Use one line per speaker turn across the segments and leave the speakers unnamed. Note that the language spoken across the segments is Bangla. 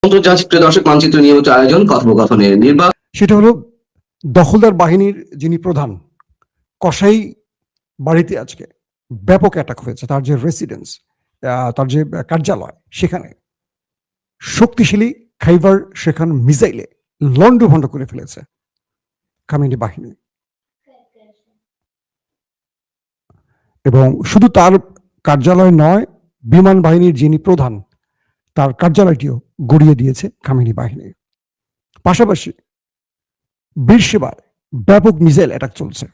প্রিয় দর্শক, মানচিত্র নিয়মিত আয়োজন কথোপকথনের নির্বাক।
সেটা হলো দখলদার বাহিনীর যিনি প্রধান কসাই বাড়িতে আজকে ব্যাপক অ্যাটাক হয়েছে। তার যে রেসিডেন্স, তার যে কার্যালয়, সেখানে শক্তিশালী খাইবার সেখান মিসাইলে লন্ডভন্ড করে ফেলেছে খামেনি বাহিনী। এবং শুধু তার কার্যালয় নয়, বিমান বাহিনীর যিনি প্রধান তার কার্যালয়টিও গড়িয়ে দিয়েছে খামেনি বাহিনী। পাশাপাশি বীরশেবায় ব্যাপক মিসাইল অ্যাটাক চলছে,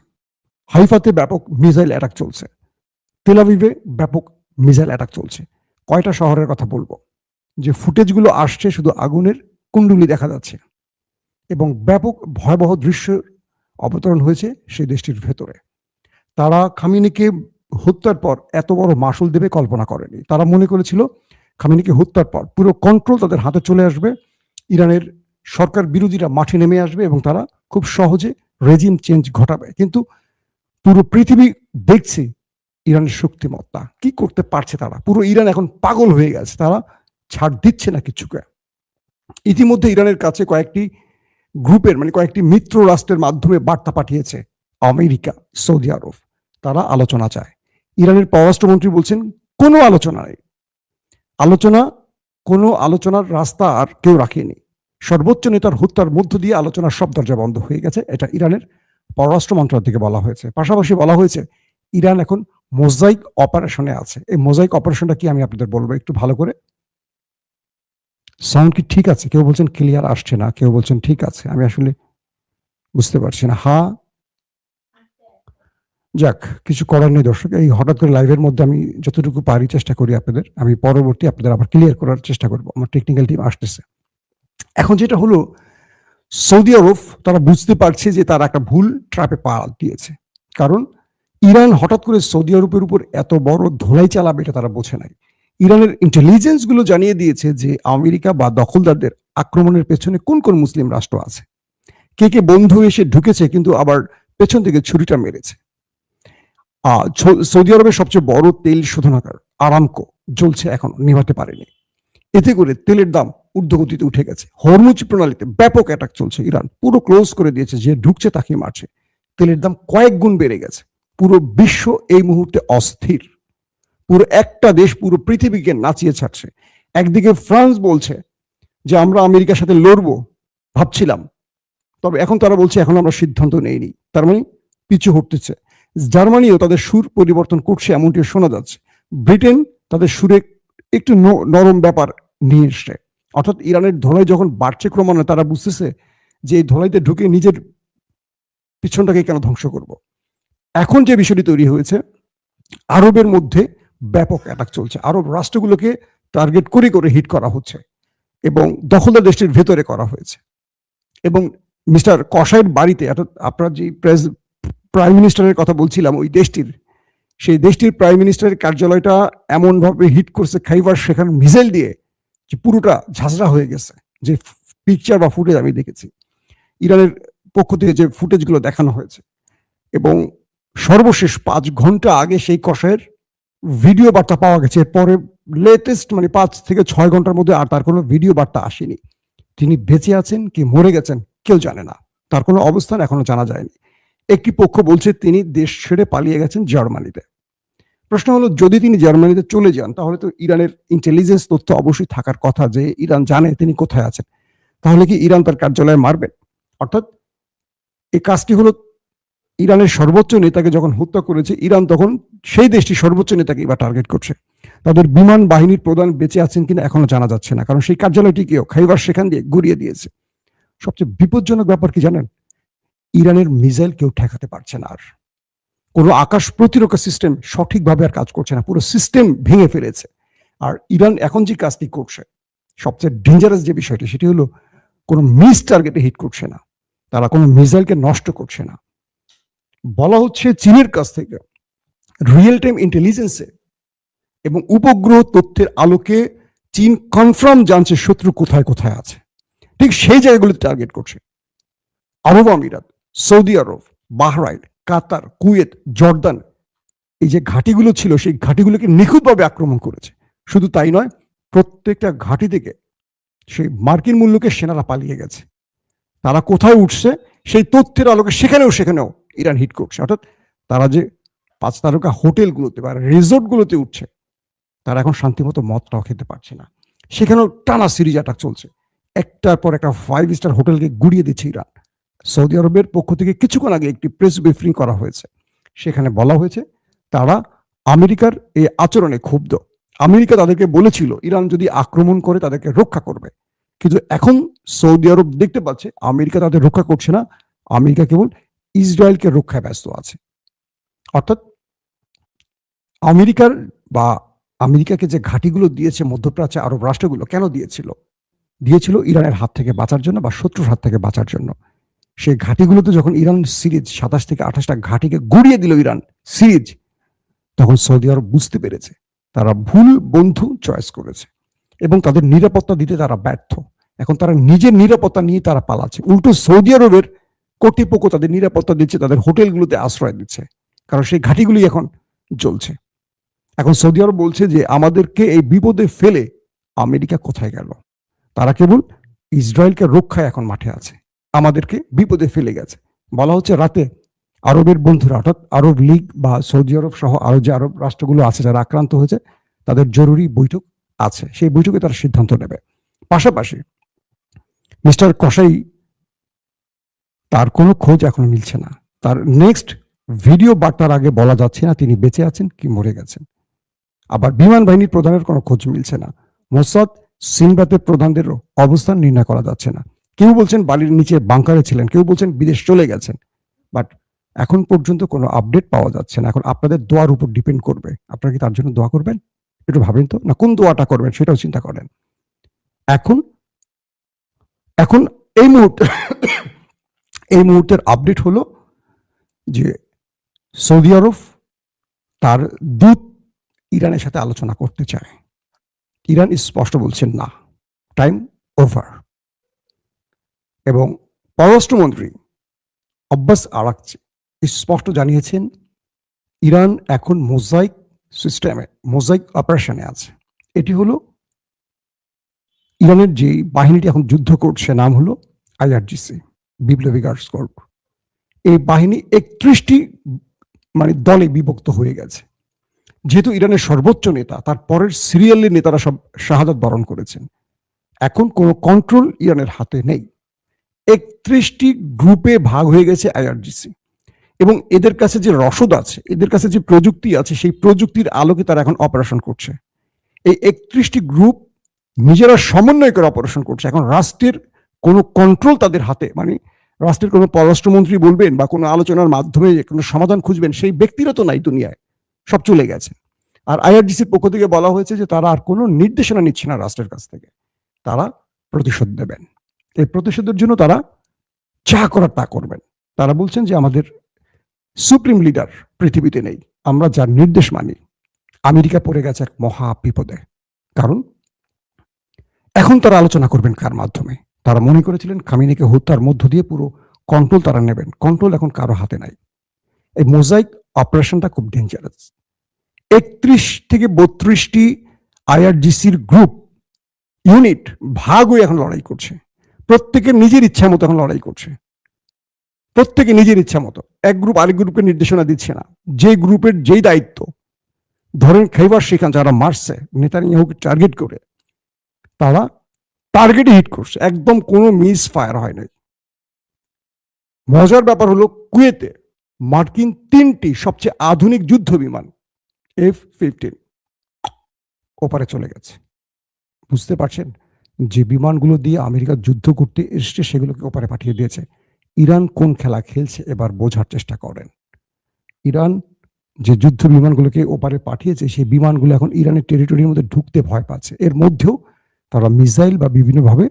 হাইফাতে ব্যাপক মিসাইল অ্যাটাক চলছে, তেল আবিবে ব্যাপক মিসাইল অ্যাটাক চলছে। কয়টা শহরের কথা বলবো যে ফুটেজগুলো আসছে, শুধু আগুনের কুণ্ডুলি দেখা যাচ্ছে এবং ব্যাপক ভয়াবহ দৃশ্য অবতরণ হয়েছে সেই দেশটির ভেতরে। তারা খামেনিকে হত্যার পর এত বড় মাসুল দেবে কল্পনা করেনি। তারা মনে করেছিল খামেনিকে হত্যার পর পুরো কন্ট্রোল তাদের হাতে চলে আসবে, ইরানের সরকার বিরোধীরা মাঠে নেমে আসবে এবং তারা খুব সহজে রেজিম চেঞ্জ ঘটাবে। কিন্তু পুরো পৃথিবী দেখছে ইরানের শক্তিমত্তা, কি করতে পারছে তারা। পুরো ইরান এখন পাগল হয়ে গেছে, তারা ছাড় দিচ্ছে না কিছুকে। ইতিমধ্যে ইরানের কাছে কয়েকটি গ্রুপের কয়েকটি মিত্র রাষ্ট্রের মাধ্যমে বার্তা পাঠিয়েছে আমেরিকা, সৌদি আরব। তারা আলোচনা চায়। ইরানের পররাষ্ট্রমন্ত্রী বলছেন কোনো আলোচনা নেই, কোনো আলোচনার রাস্তা আর কেউ রাখেনি। সর্বোচ্চ নেতার হত্যার মধ্য দিয়ে আলোচনার সব দরজা বন্ধ হয়ে গেছে, এটা ইরানের পররাষ্ট্র মন্ত্রণালয় থেকে বলা হয়েছে। পাশাপাশি বলা হয়েছে ইরান এখন মোজাইক অপারেশনে আছে। এই মোজাইক অপারেশনটা কি আমি আপনাদের বলবো একটু ভালো করে। সাউন্ড কি ঠিক আছে? কেউ বলছেন ক্লিয়ার আসছে না, কেউ বলছেন ঠিক আছে, আমি আসলে বুঝতে পারছি না। যাক, কিছু করার নেই দর্শক, এই হঠাৎ করে লাইভের মধ্যে আমি যতটুকু পারি চেষ্টা করি আপনাদের, আমি পরবর্তী আপনাদের আবার ক্লিয়ার করার চেষ্টা করবো। আমার টেকনিক্যাল টিম আসতেছে। এখন যেটা হলো, সৌদি আরব তারা বুঝতে পারছে যে তারা একটা ভুল ট্র্যাপে পা দিয়েছে। কারণ ইরান হঠাৎ করে সৌদি আরবের উপর এত বড় ধোলাই চালাবে এটা তারা বোঝে নাই। ইরানের ইন্টেলিজেন্স গুলো জানিয়ে দিয়েছে যে আমেরিকা বা দখলদারদের আক্রমণের পেছনে কোন কোন মুসলিম রাষ্ট্র আছে, কে কে বন্ধু এসে ঢুকেছে কিন্তু আবার পেছন থেকে ছুরিটা মেরেছে। সৌদি আরবের সবচেয়ে বড় তেল শোধনাগার আরামকো জ্বলছে, এখন নিভাতে পারেনি। এতে করে তেলের দাম ঊর্ধ্বগতিতে উঠে গেছে। হরমুজ প্রণালীতে ব্যাপক অ্যাটাক চলছে, ইরান পুরো ক্লোজ করে দিয়েছে, যে ঢুকছে তাকে মারছে। তেলের দাম কয়েক গুণ বেড়ে গেছে। পুরো বিশ্ব এই মুহূর্তে অস্থির। পুরো একটা দেশ পুরো পৃথিবীকে নাচিয়ে ছাড়ছে। একদিকে ফ্রান্স বলছে যে আমরা আমেরিকার সাথে লড়বো ভাবছিলাম, তবে এখন তারা বলছে এখন আমরা সিদ্ধান্ত নেইনি, তার মানে পিছু হটতেছে। জার্মানিও তাদের সুর পরিবর্তন করছে এমনটি শোনা যাচ্ছে। ব্রিটেন তাদের সুরে একটু নরম ব্যাপার নিয়ে এসছে। অর্থাৎ ইরানের ধোলাই যখন বাড়ছে ক্রমান্বয়ে, তারা বুঝতেছে যে এই ধোলাইতে ঢুকে নিজের পিছনটাকে কেন ধ্বংস করব। এখন যে বিষয়টি তৈরি হয়েছে, আরবের মধ্যে ব্যাপক অ্যাটাক চলছে। আরব রাষ্ট্রগুলোকে টার্গেট করে করে হিট করা হচ্ছে এবং দখলদার দেশটির ভেতরে করা হয়েছে। এবং মিস্টার কসাইয়ের বাড়িতে, অর্থাৎ আপনার যে প্রাইম মিনিস্টারের কথা বলছিলাম, ওই দেশটির, সেই দেশটির প্রাইম মিনিস্টারের কার্যালয়টা এমনভাবে হিট করছে খাইবার সেখান মিসাইল দিয়ে যে পুরোটা ঝাঁঝরা হয়ে গেছে। যে পিকচার বা ফুটেজ আমি দেখেছি ইরানের পক্ষ থেকে, যে ফুটেজগুলো দেখানো হয়েছে, এবং সর্বশেষ 5 ঘন্টা আগে সেই কসাইয়ের ভিডিও বার্তা পাওয়া গেছে। এরপরে লেটেস্ট 5 থেকে 6 ঘন্টার মধ্যে আর তার কোনো ভিডিও বার্তা আসেনি। তিনি বেঁচে আছেন কি মরে গেছেন কেউ জানে না, তার কোনো অবস্থান এখনো জানা যায়নি। একটি পক্ষ বলছে তিনি দেশ ছেড়ে পালিয়ে গেছেন জার্মানিতে। প্রশ্ন হলো, যদি তিনি জার্মানিতে চলে যান তাহলে তো ইরানের ইন্টেলিজেন্স তথ্য অবশ্যই থাকার কথা যে ইরান জানে তিনি কোথায় আছেন। তাহলে কি ইরান তার কার্যালয়ে মারবেন? অর্থাৎ এই কাজটি হলো, ইরানের সর্বোচ্চ নেতাকে যখন হত্যা করেছে ইরান, তখন সেই দেশটির সর্বোচ্চ নেতাকে এবার টার্গেট করছে। তাদের বিমান বাহিনীর প্রধান বেঁচে আছেন কিনা এখনো জানা যাচ্ছে না, কারণ সেই কার্যালয়টিকেও খাইবার সেখান দিয়ে গুড়িয়ে দিয়েছে। সবচেয়ে বিপজ্জনক ব্যাপার কি জানেন? ইরানের মিসাইল কেউ ঠেকাতে পারছে না। আর কোনো আকাশ প্রতিরক্ষা সিস্টেম সঠিকভাবে আর কাজ করছে না, পুরো সিস্টেম ভেঙে ফেলেছে। আর ইরান এখন যে কাজটি করছে, সবচেয়ে ডেঞ্জারাস যে বিষয়টি, সেটি হলো কোনো মিস টার্গেটে হিট করছে না, তারা কোনো মিসাইলকে নষ্ট করছে না। বলা হচ্ছে চীনের কাছ থেকে রিয়েল টাইম ইন্টেলিজেন্সে এবং উপগ্রহ তথ্যের আলোকে চীন কনফার্ম জানছে শত্রু কোথায় কোথায় আছে। ঠিক সেই জায়গাগুলোতে টার্গেট করছে। আরব আমিরাত, সৌদি আরব, বাহরাইন, কাতার, কুয়েত, জর্দান, এই যে ঘাঁটিগুলো ছিল সেই ঘাঁটিগুলোকে নিখুঁতভাবে আক্রমণ করেছে। শুধু তাই নয়, প্রত্যেকটা ঘাঁটি থেকে সেই মার্কিন মূল্যকে সেনারা পালিয়ে গেছে, তারা কোথায় উঠছে সেই তথ্যের আলোকে সেখানেও ইরান হিট করছে। অর্থাৎ তারা যে 5 তারকা হোটেলগুলোতে বা রিসোর্টগুলোতে উঠছে, তারা এখন শান্তিমতো মদটাও খেতে পারছে না। সেখানেও টানা সিরিজ অ্যাটাক চলছে, একটার পর একটা 5 স্টার হোটেলকে গুড়িয়ে দিচ্ছে ইরান। সৌদি আরবের পক্ষ থেকে কিছুক্ষণ আগে একটি প্রেস ব্রিফিং করা হয়েছে, সেখানে বলা হয়েছে তারা আমেরিকার এই আচরণে ক্ষুব্ধ। আমেরিকা তাদেরকে বলেছিল ইরান যদি আক্রমণ করে তাদেরকে রক্ষা করবে, কিন্তু এখন সৌদি আরব দেখতে পাচ্ছে আমেরিকা তাদের রক্ষা করছে না, আমেরিকা কেবল ইসরায়েলকে রক্ষায় ব্যস্ত আছে। অর্থাৎ আমেরিকাকে যে ঘাঁটিগুলো দিয়েছে মধ্যপ্রাচ্যে আরব রাষ্ট্রগুলো, কেন দিয়েছিল ইরানের হাত থেকে বাঁচার জন্য বা শত্রুর হাত থেকে বাঁচার জন্য। সেই ঘাঁটিগুলোতে যখন ইরান সিরিজ 27 থেকে 28টা ঘাঁটিকে গুড়িয়ে দিল ইরান সিরিজ, তখন সৌদি আরব বুঝতে পেরেছে তারা ভুল বন্ধু চয়েস করেছে এবং তাদের নিরাপত্তা দিতে তারা ব্যর্থ। এখন তারা নিজের নিরাপত্তা নিয়ে তারা পালাচ্ছে, উল্টো সৌদি আরবের কর্তৃপক্ষ তাদের নিরাপত্তা দিচ্ছে, তাদের হোটেলগুলোতে আশ্রয় দিচ্ছে, কারণ সেই ঘাঁটিগুলি এখন জ্বলছে। এখন সৌদি আরব বলছে যে আমাদেরকে এই বিপদে ফেলে আমেরিকা কোথায় গেল, তারা কেবল ইসরায়েলকে রক্ষায় এখন মাঠে আছে, আমাদেরকে বিপদে ফেলে গেছে। বলা হচ্ছে রাতে আরবের বন্ধুরা অর্থাৎ আরব লীগ বা সৌদি আরব সহ আরো যে আরব রাষ্ট্রগুলো আছে যারা আক্রান্ত হয়েছে, তাদের জরুরি বৈঠক আছে, সেই বৈঠকে তারা সিদ্ধান্ত নেবে। পাশাপাশি মিস্টার কসাই, তার কোনো খোঁজ এখনো মিলছে না, তার নেক্সট ভিডিও বার্তার আগে বলা যাচ্ছে না তিনি বেঁচে আছেন কি মরে গেছেন। আবার বিমান বাহিনীর প্রধানের কোনো খোঁজ মিলছে না, মোসাদ সিনবাতের প্রধানদেরও অবস্থান নির্ণয় করা যাচ্ছে না। কেউ বলছেন বালির নিচে বাংকারে ছিলেন, কেউ বলছেন বিদেশ চলে গেছেন, বাট এখন পর্যন্ত কোনো আপডেট পাওয়া যাচ্ছে না। এখন আপনাদের দোয়ার উপর ডিপেন্ড করবে, আপনারা কি তার জন্য দোয়া করবেন? একটু ভাবেন তো, না কোন দোয়াটা করবেন সেটাও চিন্তা করেন। এখন এই মুহূর্তের আপডেট হলো যে সৌদি আরব তার দূত ইরানের সাথে আলোচনা করতে চায়, ইরান স্পষ্ট বলছেন না, টাইম ওভার। এবং পররাষ্ট্রমন্ত্রী আব্বাস আরাকচি স্পষ্ট জানিয়েছেন ইরান এখন মোজাইক অপারেশনে আছে। এটি হলো ইরানের যে বাহিনীটি এখন যুদ্ধ করছে, নাম হলো IRGC, বিপ্লবী গার্ডস কর্প। এই বাহিনী 31টি দলে বিভক্ত হয়ে গেছে। যেহেতু ইরানের সর্বোচ্চ নেতা, তার পরের সিরিয়ালের নেতারা সব শাহাদাত বরণ করেছেন, এখন কোনো কন্ট্রোল ইরানের হাতে নেই। 31টি গ্রুপে ভাগ হয়ে গেছে IRGC, এবং এদের কাছে যে রসদ আছে, এদের কাছে যে প্রযুক্তি আছে, সেই প্রযুক্তির আলোকে তারা এখন অপারেশন করছে। এই 31টি গ্রুপ নিজেরা সমন্বয় করে অপারেশন করছে। এখন রাষ্ট্রের কোনো কন্ট্রোল তাদের হাতে, রাষ্ট্রের কোনো পররাষ্ট্রমন্ত্রী বলবেন বা কোনো আলোচনার মাধ্যমে কোনো সমাধান খুঁজবেন, সেই ব্যক্তিরা তো নাই দুনিয়ায়, সব চলে গেছে। আর IRGCর পক্ষ থেকে বলা হয়েছে যে তারা আর কোনো নির্দেশনা নিচ্ছে না রাষ্ট্রের কাছ থেকে, তারা প্রতিশোধ দেবেন। এই প্রতিশোধের জন্য তারা যা করার তা করবেন। তারা বলছেন যে আমাদের সুপ্রিম লিডার পৃথিবীতে নেই, আমরা যার নির্দেশ মানি। আমেরিকা পড়ে গেছে এক মহা বিপদে, কারণ এখন তারা আলোচনা করবেন কার মাধ্যমে। তারা মনে করেছিলেন খামেনিকে হত্যার মধ্য দিয়ে পুরো কন্ট্রোল তারা নেবেন, কন্ট্রোল এখন কারো হাতে নাই। এই মোজাইক অপারেশনটা খুব ডেঞ্জারাস। 31 থেকে 32টি IRGCর গ্রুপ ইউনিট ভাগ হয়ে এখন লড়াই করছে, প্রত্যেকের নিজের ইচ্ছা মতো এখন লড়াই করছে, প্রত্যেকে নিজের ইচ্ছা মতো। এক গ্রুপ আরেক গ্রুপকে নির্দেশনা দিচ্ছে না, যে গ্রুপের যেই দায়িত্ব। ধরেন খাইবার শিখান যারা মারছে নেতানিয়াহুকে টার্গেট করে, তারা টার্গেটে হিট করছে, একদম কোনো মিস ফায়ার হয় নাই। মজার ব্যাপার হলো কুয়েতে মার্কিন 3টি সবচেয়ে আধুনিক যুদ্ধ বিমান F-15 ওপারে চলে গেছে। বুঝতে পারছেন, যে বিমানগুলো দিয়ে আমেরিকা যুদ্ধ করতে এসছে সেগুলোকে ওপারে পাঠিয়ে দিয়েছে। ইরান কোন খেলা খেলছে এবার বোঝার চেষ্টা করেন। ইরান যে যুদ্ধ বিমানগুলোকে ওপারে পাঠিয়েছে, সেই বিমানগুলো এখন ইরানের টেরিটরির মধ্যে ঢুকতে ভয় পাচ্ছে। এর মধ্যেও তারা মিসাইল বা বিভিন্নভাবে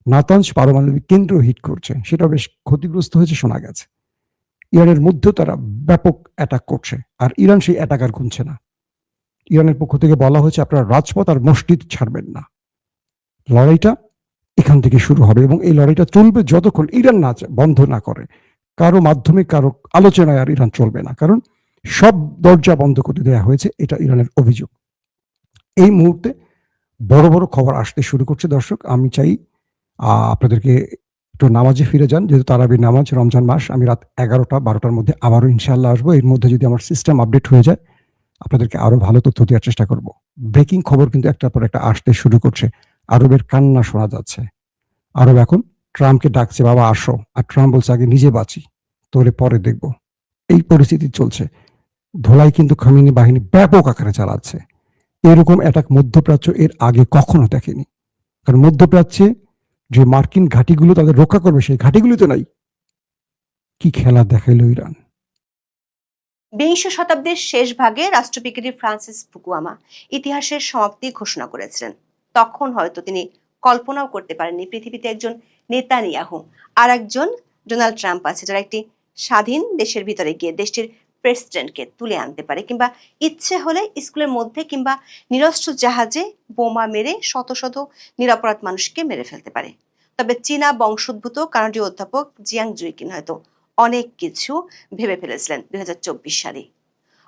নাতানজ পারমাণবিক কেন্দ্র হিট করছে, সেটা বেশ ক্ষতিগ্রস্ত হয়েছে শোনা গেছে। ইরানের মধ্যেও তারা ব্যাপক অ্যাটাক করছে, আর ইরান সেই অ্যাটাক আর গুনছে না। ইরানের পক্ষ থেকে বলা হয়েছে আপনারা রাজপথ আর মসজিদ ছাড়বেন না, লড়াইটা এখান থেকে শুরু হবে, এবং এই লড়াইটা চলবে যতক্ষণ ইরান বন্ধ না করে। কারো মাধ্যমে কারো আলোচনায় আর ইরান চলবে না, কারণ সব দরজা বন্ধ করে দেওয়া হয়েছে, এটা ইরানের অভিযোগ। এই মুহূর্তে বড় বড় খবর আসতে শুরু করছে। দর্শক, আমি চাই আপনাদেরকে একটু নামাজে ফিরে যান, যেহেতু তারাবির নামাজ, রমজান মাস। আমি রাত 11টা-12টার মধ্যে আবারও ইনশাআল্লাহ আসবো। এর মধ্যে যদি আমার সিস্টেম আপডেট হয়ে যায়, আপনাদেরকে আরো ভালো তথ্য দেওয়ার চেষ্টা করব। ব্রেকিং খবর কিন্তু একটার পর একটা আসতে শুরু করছে। আরবের কান্না শোনা যাচ্ছে। আরব এখন ট্রাম্পকে ডাকছে, বাবা আসো। আর ট্রাম্প বলছে, আগে নিজে বাঁচি, তোরে পরে দেখব। এই পরিস্থিতি চলছে। ধোলাই কিন্তু খামেনি বাহিনী ব্যাপক আকারে চালাচ্ছে। এরকম অ্যাটাক মধ্যপ্রাচ্য এর আগে কখনো দেখেনি। কারণ মধ্যপ্রাচ্যে যে মার্কিন ঘাঁটিগুলো তাদের রক্ষা করবে, সেই ঘাঁটিগুলো তো নাই। কি খেলা দেখাইলো ইরান!
বিংশ শতাব্দীর শেষ ভাগে রাষ্ট্রবিজ্ঞানী ফ্রান্সিস ফুকুয়ামা ইতিহাসের সমাপ্তি ঘোষণা করেছিলেন। তখন হয়তো তিনি কল্পনাও করতে পারেননি পৃথিবীতে একজন নেতানিয়াহু আর একজন ডোনাল্ড ট্রাম্প আছে, যারা একটি স্বাধীন দেশের ভিতরে গিয়ে দেশটির প্রেসিডেন্টকে তুলে আনতে পারে, কিংবা ইচ্ছে হলে স্কুলের মধ্যে কিংবা নিরস্ত্র জাহাজে বোমা মেরে শত শত নিরপরাধ মানুষকে মেরে ফেলতে পারে। তবে চীনা বংশোদ্ভূত কানাডীয় অধ্যাপক জিয়াং জুইকিন হয়তো অনেক কিছু ভেবে ফেলেছিলেন 2024 সালে।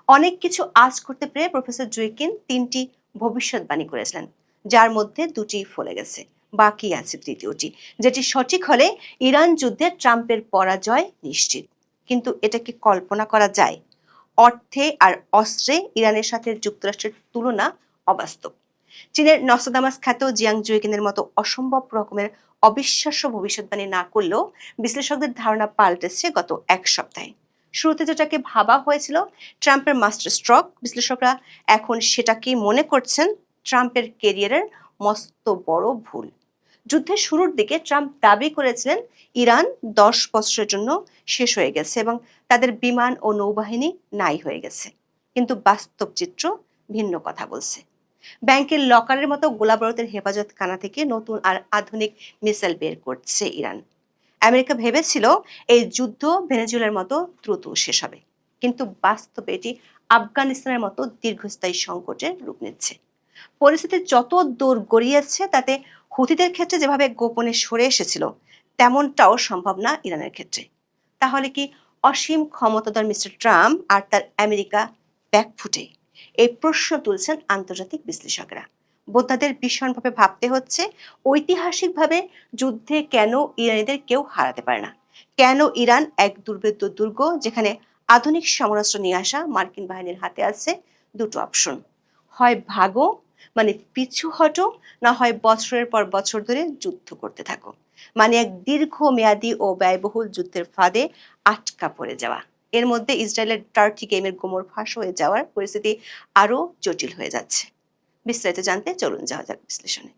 অনেক কিছু আজ করতে পেরে প্রফেসর জুইকিন 3টি ভবিষ্যৎবাণী করেছিলেন, যার মধ্যে 2টি ফলে গেছে, বাকি আছে 3য়টি, যেটি সঠিক হলে ইরান যুদ্ধে ট্রাম্পের পরাজয় নিশ্চিত। কিন্তু এটা কি কল্পনা করা যায়? অর্থে আর অস্ত্রে ইরানের সাথে যুক্তরাষ্ট্রের তুলনা অবাস্তব। চীনের নস্ট্রাডামাস খ্যাত জিয়াং জুইকিনের মতো অসম্ভব রকমের অবিশ্বাস্য ভবিষ্যৎবাণী না করলেও বিশ্লেষকদের ধারণা পাল্টেছে গত এক সপ্তাহে। শুরুতে যেটাকে ভাবা হয়েছিল ট্রাম্পের মাস্টার স্ট্রোক, বিশ্লেষকরা এখন সেটাকেই মনে করছেন ট্রাম্পের কেরিয়ারের মস্ত বড় ভুল। যুদ্ধের শুরুর দিকে ট্রাম্প দাবি করেছিলেন ইরান 10 বছরের জন্য শেষ হয়ে গেছে এবং তাদের বিমান ও নৌবাহিনী নাই হয়ে গেছে। কিন্তু বাস্তব চিত্র ভিন্ন কথা বলছে। ব্যাংকের লকারের মতো গোলাবারুদের হেফাজতখানা থেকে নতুন আর আধুনিক মিসাইল বের করছে ইরান। আমেরিকা ভেবেছিল এই যুদ্ধ ভেনেজুয়েলার মতো দ্রুত শেষ হবে, কিন্তু বাস্তবে এটি আফগানিস্তানের মতো দীর্ঘস্থায়ী সংকটের রূপ নিচ্ছে। পরিস্থিতি যত দূর গড়িয়েছে তাতে হুতিদের ক্ষেত্রে যেভাবে গোপনে সরে এসেছিল, তেমনটাও সম্ভব না ইরানের ক্ষেত্রে। তাহলে কি অসীম ক্ষমতাধর মিস্টার ট্রাম্প আর তার আমেরিকা ব্যাকফুটে? এই প্রশ্ন তুলছেন আন্তর্জাতিক বিশ্লেষকরা। বোদ্ধাদের ভীষণভাবে ভাবতে হচ্ছে, ঐতিহাসিকভাবে যুদ্ধে কেন ইরানিদের কেউ হারাতে পারে না? কেন ইরান এক দুর্ভেদ্য দুর্গ, যেখানে আধুনিক সমরাস্ত্র নিয়ে আসা মার্কিন বাহিনীর হাতে আছে 2টো অপশন, হয় ভাগো মানে পিছু হটো, না হয় বছরের পর বছর ধরে যুদ্ধ করতে থাকো, মানে এক দীর্ঘমেয়াদী ও ব্যয়বহুল যুদ্ধের ফাঁদে আটকা পড়ে যাওয়া। এর মধ্যে ইসরায়েলের টার্কি গেমের গোমর ফাঁস হয়ে যাওয়ার পরিস্থিতি আরো জটিল হয়ে যাচ্ছে। বিস্তারিত জানতে চলুন যাওয়া যাক বিশ্লেষণে।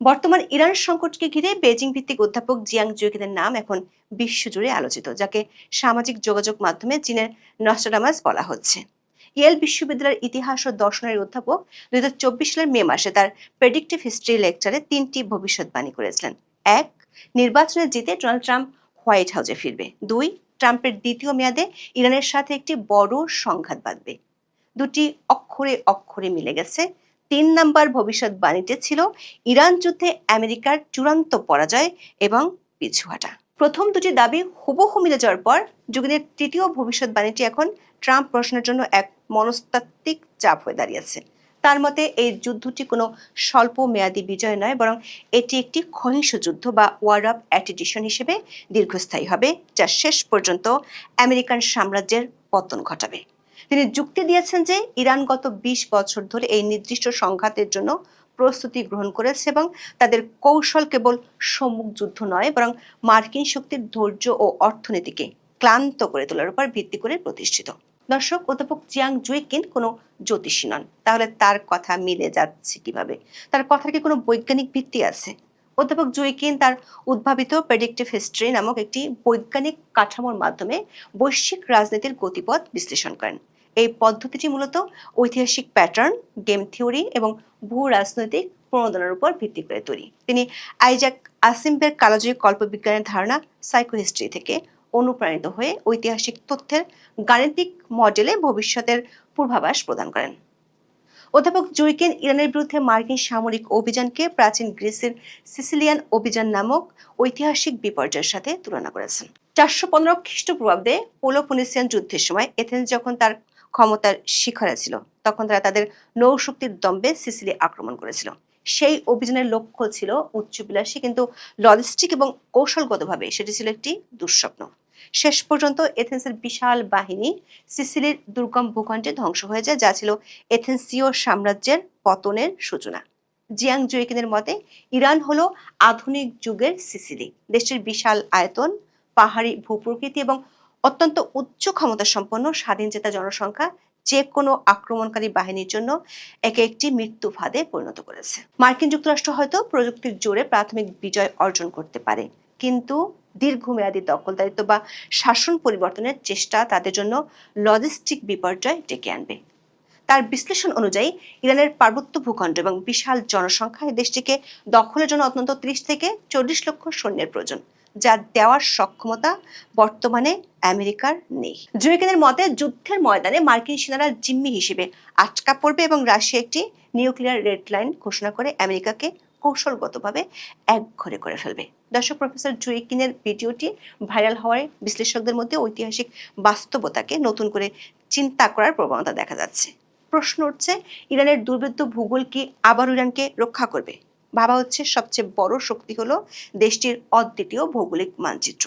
বর্তমান ইরান সংকটকে ঘিরে বেজিং ভিত্তিক অধ্যাপক জিয়াং জুইকিনের নাম এখন বিশ্বজুড়ে আলোচিত, যাকে সামাজিক যোগাযোগ মাধ্যমে চীনের নস্ট্রাডামাস বলা হচ্ছে। ইয়েল বিশ্ববিদ্যালয়ের ইতিহাস ও দর্শনের অধ্যাপক 2024 সালের মে মাসে তার প্রেডিক্টিভ হিস্ট্রি লেকচারে 3টি ভবিষ্যৎবাণী করেছিলেন। 1, নির্বাচনে জিতে ডোনাল্ড ট্রাম্প হোয়াইট হাউসে ফিরবে। 2, ট্রাম্পের দ্বিতীয় মেয়াদে ইরানের সাথে একটি বড় সংঘাত বাঁধবে। 2টি অক্ষরে অক্ষরে মিলে গেছে। 3 নম্বর ভবিষ্যৎবাণীটি ছিল ইরান যুদ্ধে আমেরিকার চূড়ান্ত পরাজয় এবং পিছুহাটা। প্রথম 2টি দাবি হুবহু মিলে যাওয়ার পর যুগের 3য় ভবিষ্যৎবাণীটি এখন ট্রাম্প প্রশ্নের জন্য এক মনস্তাত্ত্বিক চাপ হয়ে দাঁড়িয়েছে। তার মতে এই যুদ্ধটি কোনো স্বল্প মেয়াদী বিজয় নয়, বরং এটি একটি সহিংস যুদ্ধ বা ওয়ার অফ অ্যাটিটিশন হিসেবে দীর্ঘস্থায়ী হবে, যা শেষ পর্যন্ত আমেরিকান সাম্রাজ্যের পতন ঘটাবে। তিনি যুক্তি দিয়েছেন যে ইরান গত 20 বছর ধরে এই নির্দিষ্ট সংঘাতের জন্য প্রস্তুতি গ্রহণ করেছে এবং তাদের কৌশল কেবল সম্মুখ যুদ্ধ নয়, বরং মার্কিন শক্তির ধৈর্য ও অর্থনীতিকে ক্লান্ত করে তোলার উপর ভিত্তি করে প্রতিষ্ঠিত। দর্শক, অধ্যাপক জিয়াং জুইকিন কোনো জ্যোতিষী নন, তাহলে তার কথা মিলে যাচ্ছে কিভাবে? তার কথার কি কোনো বৈজ্ঞানিক ভিত্তি আছে? অধ্যাপক জুইকিন তার উদ্ভাবিত প্রেডিক্টিভ হিস্ট্রি নামক একটি বৈজ্ঞানিক কাঠামোর মাধ্যমে বৈশ্বিক রাজনীতির গতিপথ বিশ্লেষণ করেন। এই পদ্ধতিটি মূলত ঐতিহাসিক প্যাটার্ন, গেম থিওরি এবং ভূ রাজনৈতিক প্রণোদনার উপর ভিত্তি করে তৈরি। তিনি আইজাক আসিম্বের কালজয়ী কল্পবিজ্ঞানের ধারণা সাইকোহিস্ট্রি থেকে অনুপ্রাণিত হয়ে ঐতিহাসিক তথ্যের গাণিতিক মডেলে ভবিষ্যতের পূর্বাভাস প্রদান করেন। অধ্যাপক জুইকেন ইরানের বিরুদ্ধে মার্কিন সামরিক অভিযানকে প্রাচীন গ্রিসের সিসিলিয়ান অভিযান নামক ঐতিহাসিক বিপর্যয়ের সাথে তুলনা করেছেন। 415 খ্রিস্টপূর্বাব্দে পেলোপনেসিয়ান যুদ্ধের সময় এথেন্স যখন তার ক্ষমতার শিখরে ছিল, তখন তারা তাদের নৌশক্তির দম্ভে সিসিলি আক্রমণ করেছিল। সেই অভিযানের লক্ষ্য ছিল উচ্চবিলাসী, কিন্তু লজিস্টিক এবং কৌশলগতভাবে সেটি ছিল একটি দুঃস্বপ্ন। শেষ পর্যন্ত এথেন্সের বিশাল বাহিনী সিসিলির দুর্গম ভূখণ্ডে ধ্বংস হয়ে যায়, যা ছিল এথেন্সীয় সাম্রাজ্যের পতনের সূচনা। জিয়াং জুইকেনের মতে ইরান হলো আধুনিক যুগের সিসিলি। দেশটির বিশাল আয়তন, পাহাড়ি ভূপ্রকৃতি এবং অত্যন্ত উচ্চ ক্ষমতা সম্পন্ন স্বাধীনচেতা জনসংখ্যা যে কোনো আক্রমণকারী বাহিনীর জন্য একে একটি মৃত্যু ফাঁদে পরিণত করেছে। মার্কিন যুক্তরাষ্ট্র হয়তো প্রযুক্তির জোরে প্রাথমিক বিজয় অর্জন করতে পারে, কিন্তু দীর্ঘমেয়াদী দখলদারিত্ব বা শাসন পরিবর্তনের চেষ্টা তাদের জন্য লজিস্টিক বিপর্যয় ডেকে আনবে। তার বিশ্লেষণ অনুযায়ী ইরানের পার্বত্য ভূখণ্ড এবং বিশাল জনসংখ্যা এই দেশটিকে দখলের জন্য অন্তত 30 থেকে 40 লক্ষ সৈন্যের প্রয়োজন, যা দেওয়ার সক্ষমতা বর্তমানে আমেরিকার নেই। জুইকেনের মতে যুদ্ধের ময়দানে মার্কিন সেনারা জিম্মি হিসেবে আটকা পড়বে এবং রাশিয়া একটি নিউক্লিয়ার রেড লাইন ঘোষণা করে আমেরিকাকে কৌশলগতভাবে একঘরে করে ফেলবে। দর্শক, প্রফেসর জুইকেনের ভিডিওটি ভাইরাল হওয়ায় বিশ্লেষকদের মধ্যে ঐতিহাসিক বাস্তবতাকে নতুন করে চিন্তা করার প্রবণতা দেখা যাচ্ছে। প্রশ্ন উঠছে, ইরানের দুর্ভেদ্য ভূগোল কি আবার ইরানকে রক্ষা করবে? ভাবা হচ্ছে সবচেয়ে বড় শক্তি হলো দেশটির অদ্বিতীয় ভৌগোলিক মানচিত্র।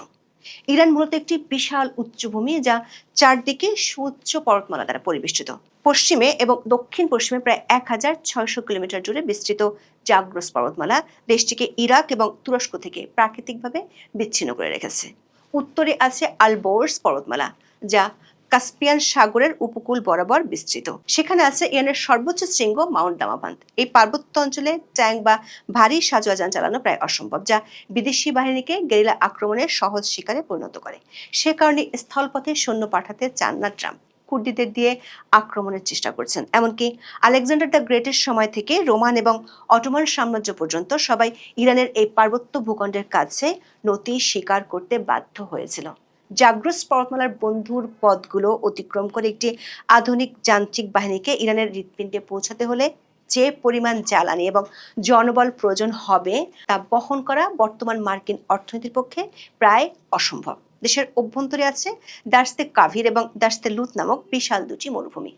ইরান মূলত একটি বিশাল উচ্চভূমি, যা চারদিকে সুউচ্চ পর্বতমালা দ্বারা পরিবেষ্টিত। পশ্চিমে এবং দক্ষিণ পশ্চিমে প্রায় 1600 কিলোমিটার জুড়ে বিস্তৃত জাগ্রস পর্বতমালা দেশটিকে ইরাক এবং তুরস্ক থেকে প্রাকৃতিকভাবে বিচ্ছিন্ন করে রেখেছে। উত্তরে আছে আলবোর্স পর্বতমালা, যা কাস্পিয়ান সাগরের উপকূল বরাবর বিস্তৃত। সেখানে আছে ইরানের সর্বোচ্চ শৃঙ্গ মাউন্ট দামাবান্দ। এই পার্বত্য অঞ্চলে ট্যাঙ্ক বা ভারী সাজোয়া যান চালানো প্রায় অসম্ভব, যা বিদেশি বাহিনীকে গেরিলা আক্রমণের সহজ শিকারে পরিণত করে। সে কারণে স্থলপথে সৈন্য পাঠাতে চান না ট্রাম্প। কুর্দিদের দিয়ে আক্রমণের চেষ্টা করছেন। এমনকি আলেকজান্ডার দ্য গ্রেটের সময় থেকে রোমান এবং অটোমান সাম্রাজ্য পর্যন্ত সবাই ইরানের এই পার্বত্য ভূখণ্ডের কাছে নতি স্বীকার করতে বাধ্য হয়েছিল। জাগ্রস পর্বতমালার বন্ধুর পথগুলো অতিক্রম করে একটি আধুনিক যান্ত্রিক বাহিনীকে ইরানের হৃৎপিণ্ডে পৌঁছাতে হলে যে পরিমাণ জ্বালানি এবং জনবল প্রয়োজন হবে তা বহন করা বর্তমান মার্কিন অর্থনীতির পক্ষে প্রায় অসম্ভব। দেশের অভ্যন্তরে আছে দার্স্তে কাভির এবং দার্স্তে লুত নামক বিশাল দুটি মরুভূমি।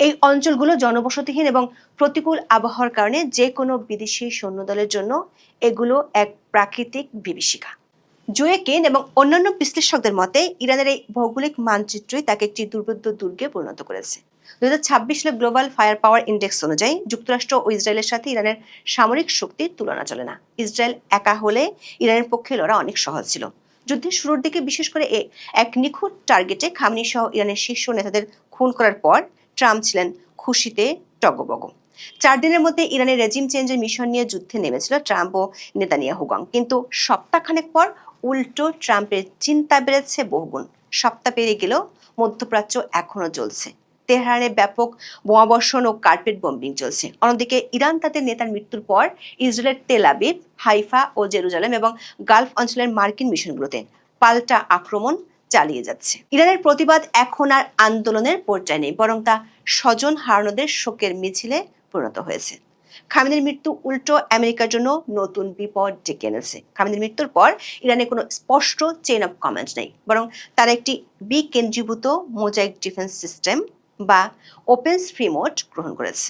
এই অঞ্চলগুলো জনবসতিহীন এবং প্রতিকূল আবহাওয়ার কারণে যে কোনো বিদেশি সৈন্যদলের জন্য এগুলো এক প্রাকৃতিক বিভীষিকা। জুয়েকেন এবং অন্যান্য বিশ্লেষকদের মতে ইরানের এই ভৌগোলিক মানচিত্রই তাকে একটি দুর্ভেদ্য দুর্গে পরিণত করেছে। 2026 সালে গ্লোবাল ফায়ার পাওয়ার ইন্ডেক্স অনুযায়ী যুক্তরাষ্ট্র ও ইসরায়েলের সাথে ইরানের সামরিক শক্তির তুলনা চলে না। ইসরায়েল একা হলে ইরানের পক্ষে লড়া অনেক সহজ ছিল। যুদ্ধের শুরুর দিকে বিশেষ করে এক নিখুঁত টার্গেটে খামেনি সহ ইরানের শীর্ষ নেতাদের খুন করার পর ট্রাম্প ছিলেন খুশিতে টগবগ। 4 দিনের মধ্যে ইরানের রেজিম চেঞ্জের মিশন নিয়ে যুদ্ধে নেমেছিল ট্রাম্প ও নেতানিয়াহু। কিন্তু সপ্তাহখানেক পর উল্টো ট্রাম্পের চিন্তা বেড়েছে বহুগুণ। সপ্তাহ পেরিয়ে গেলেও মধ্যপ্রাচ্য এখনো চলছে। তেহরানে ব্যাপক বোমাবর্ষণ ও কার্পেট বম্বিং চলছে। অন্যদিকে ইরান তাদের নেতার মৃত্যুর পর ইসরায়েলের তেল আবিব, হাইফা ও জেরুজালেম এবং গালফ অঞ্চলের মার্কিন মিশনগুলোতে পাল্টা আক্রমণ চালিয়ে যাচ্ছে। ইরানের প্রতিবাদ এখন আর আন্দোলনের পর্যায়ে নেই, বরং তা স্বজন হারানোদের শোকের মিছিলে পরিণত হয়েছে। খামেনির মৃত্যু উল্টো আমেরিকার জন্য নতুন বিপদ ডেকে এনেছে। খামেনির মৃত্যুর পর ইরানে কোনো স্পষ্ট চেইন অফ কমান্ড নেই, বরং তারা একটি বিকেন্দ্রীভূত মোজাইক ডিফেন্স সিস্টেম বা ওপেন ফ্রিমোট গ্রহণ করেছে।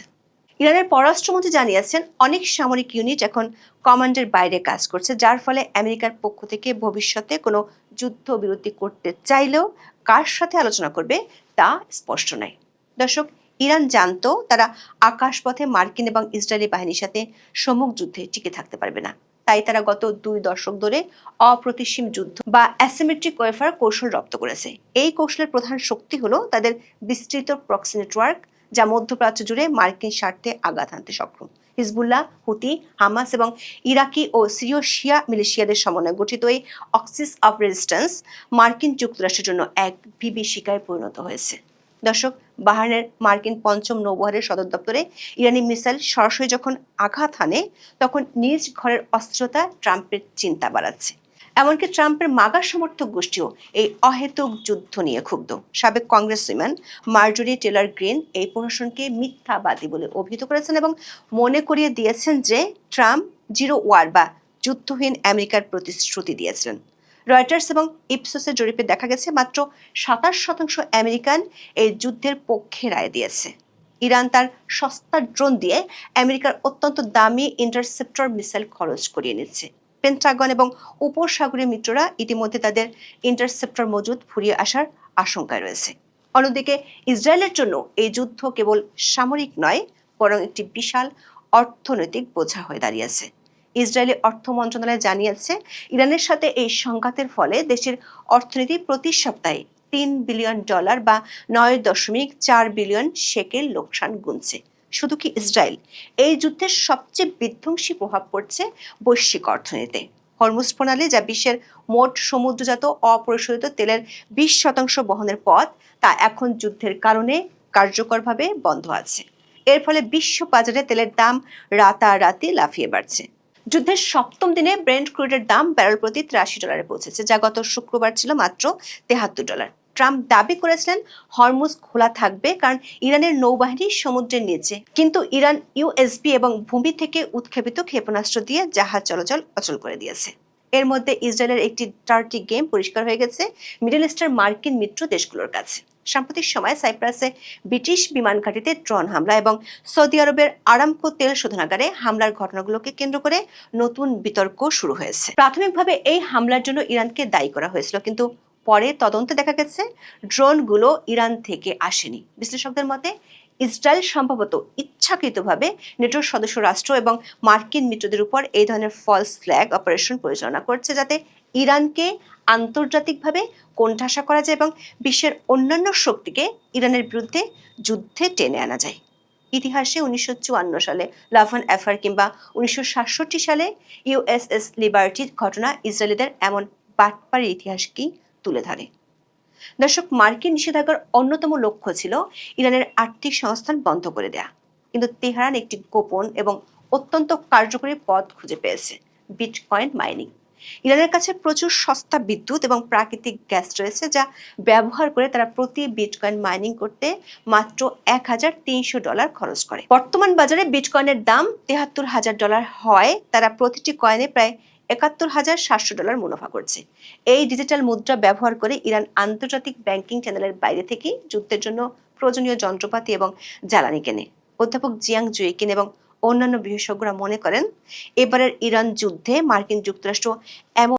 ইরানের পররাষ্ট্রমন্ত্রী জানিয়েছেন অনেক সামরিক ইউনিট এখন কমান্ডের বাইরে কাজ করছে, যার ফলে আমেরিকার পক্ষ থেকে ভবিষ্যতে কোনো যুদ্ধবিরতি করতে চাইলেও কার সাথে আলোচনা করবে তা স্পষ্ট নয়। দর্শক, ইরান জানতো তারা আকাশপথে মার্কিন এবং ইসরায়েলি বাহিনীর সাথে সম্মুখ যুদ্ধে টিকে থাকতে পারবে না। তাই তারা গত 2 দশক ধরে অপ্রতিসীম যুদ্ধ বা অ্যাসিমেট্রিক ওয়ারফেয়ার কৌশল রপ্ত করেছে। এই কৌশলের প্রধান শক্তি হলো তাদের বিস্তৃত প্রক্সি নেটওয়ার্ক, যা মধ্যপ্রাচ্য জুড়ে মার্কিন স্বার্থে আঘাত হানতে সক্ষম। হিজবুল্লাহ, হুতি, হামাস এবং ইরাকি ও সিরীয় শিয়া মিলিশিয়াদের সমন্বয়ে গঠিত এই অক্সিস অফ রেজিস্ট্যান্স মার্কিন যুক্তরাষ্ট্রের জন্য এক বিভীষিকায় পরিণত হয়েছে। দর্শক, বাহরাইনের মার্কিন 5ম নৌবহরের সদর দপ্তরে ইরানি মিসাইল সরাসরি যখন আঘাত হানে, তখন নিজ ঘরের অস্থিরতা ট্রাম্পের চিন্তা বাড়াচ্ছে। এমনকি ট্রাম্পের মাগা সমর্থক গোষ্ঠীও এই অহেতুক যুদ্ধ নিয়ে ক্ষুব্ধ। সাবেক কংগ্রেসম্যান মার্জরি টেলর গ্রিন এই প্রশাসনকে মিথ্যাবাদী বলে অভিহিত করেছেন এবং মনে করিয়ে দিয়েছেন যে ট্রাম্প জিরো ওয়ার বা যুদ্ধহীন আমেরিকার প্রতিশ্রুতি দিয়েছিলেন। রয়টার্স এবং ইপসোসের জরিপে দেখা গেছে মাত্র 27% আমেরিকান এই যুদ্ধের পক্ষে রায় দিয়েছে। ইরান তার সস্তা ড্রোন দিয়ে আমেরিকার অত্যন্ত দামি ইন্টারসেপ্টর মিসাইল খরচ করিয়ে নিচ্ছে। পেন্টাগন এবং উপসাগরীয় মিত্ররা ইতিমধ্যে তাদের ইন্টারসেপ্টর মজুদ ফুরিয়ে আসার আশঙ্কায় রয়েছে। অন্যদিকে ইসরায়েলের জন্য এই যুদ্ধ কেবল সামরিক নয়, বরং একটি বিশাল অর্থনৈতিক বোঝা হয়ে দাঁড়িয়েছে। ইসরায়েলি অর্থ মন্ত্রণালয় জানিয়েছে, ইরানের সাথে এই সংঘাতের ফলে দেশের অর্থনীতি প্রতি সপ্তাহে $3 বিলিয়ন বা 9.4 বিলিয়ন শেকেল লোকসান গুনছে। শুধু কি ইসরায়েল, এই যুদ্ধের সবচেয়ে বিধ্বংসী প্রভাব পড়ছে বৈশ্বিক অর্থনীতিতে। হরমুজ প্রণালী, যা বিশ্বের মোট সমুদ্রজাত অপরিশোধিত তেলের 20% বহনের পথ, তা এখন যুদ্ধের কারণে কার্যকরভাবে বন্ধ আছে। এর ফলে বিশ্ব বাজারে তেলের দাম রাতারাতি লাফিয়ে বাড়ছে। যুদ্ধের 7ম দিনে ব্রেন্ট ক্রুডের দাম ব্যারেল প্রতি $83 পৌঁছেছে, যা গত শুক্রবার ছিল মাত্র $73। ট্রাম্প দাবি করেছিলেন হরমুজ খোলা থাকবে কারণ ইরানের নৌবাহিনী সমুদ্রের নিচে, কিন্তু ইরান ইউএসবি এবং ভূমি থেকে উৎক্ষেপিত ক্ষেপণাস্ত্র দিয়ে জাহাজ চলাচল অচল করে দিয়েছে। এর মধ্যে ইসরায়েলের একটি ডার্টি গেম পরিষ্কার হয়ে গেছে মিডল ইস্টের মার্কিন মিত্র দেশগুলোর কাছে। সাম্প্রতিক সময়ে সাইপ্রাসে ব্রিটিশ বিমান ঘাঁটিতে ড্রোন হামলা এবং সৌদি আরবের আরামকো তেল শোধনাগারে হামলার ঘটনাগুলোকে কেন্দ্র করে নতুন বিতর্ক শুরু হয়েছে। প্রাথমিকভাবে এই হামলার জন্য ইরানকে দায়ী করা হয়েছিল, কিন্তু পরে তদন্তে দেখা গেছে ড্রোনগুলো ইরান থেকে আসেনি। বিশ্লেষকদের মতে ইসরায়েল সম্ভবত ইচ্ছাকৃতভাবে নেটোর সদস্য রাষ্ট্র এবং মার্কিন মিত্রদের উপর এই ধরনের ফলস ফ্ল্যাগ অপারেশন পরিচালনা করছে, যাতে ইরানকে আন্তর্জাতিকভাবে কোণঠাসা করা যায় এবং বিশ্বের অন্যান্য শক্তিকে ইরানের বিরুদ্ধে যুদ্ধে টেনে আনা যায়। ইতিহাসে 1954 সালে লাভান অ্যাফার কিংবা 1967 সালে ইউএসএস লিবার্টির ঘটনা ইসরায়েলিদের এমন বাটপাড়ির ইতিহাসকেই তুলে ধরে। দর্শক, মার্কিন নিষেধাজ্ঞার অন্যতম লক্ষ্য ছিল ইরানের আর্থিক সংস্থান বন্ধ করে দেয়া, কিন্তু তেহরান একটি গোপন এবং অত্যন্ত কার্যকরী পথ খুঁজে পেয়েছে: বিটকয়েন মাইনিং। ইরানের কাছে প্রচুর সস্তা বিদ্যুৎ এবং প্রাকৃতিক গ্যাস রয়েছে, যা ব্যবহার করে তারা প্রতি বিটকয়েন মাইনিং করতে মাত্র $1,300 খরচ করে। বর্তমান বাজারে বিটকয়েনের দাম $73,000 হয় তারা প্রতিটি কয়েনে প্রায় $71,700 মুনাফা করছে। এই ডিজিটাল মুদ্রা ব্যবহার করে ইরান আন্তর্জাতিক ব্যাংকিং চ্যানেলের বাইরে থেকে যুদ্ধের জন্য প্রয়োজনীয় যন্ত্রপাতি এবং জ্বালানি কেনে। অধ্যাপক জিয়াং জুইকিন এবং অন্যান্য বিশেষজ্ঞরা মনে করেন, এবারের ইরান যুদ্ধে মার্কিন যুক্তরাষ্ট্র এমন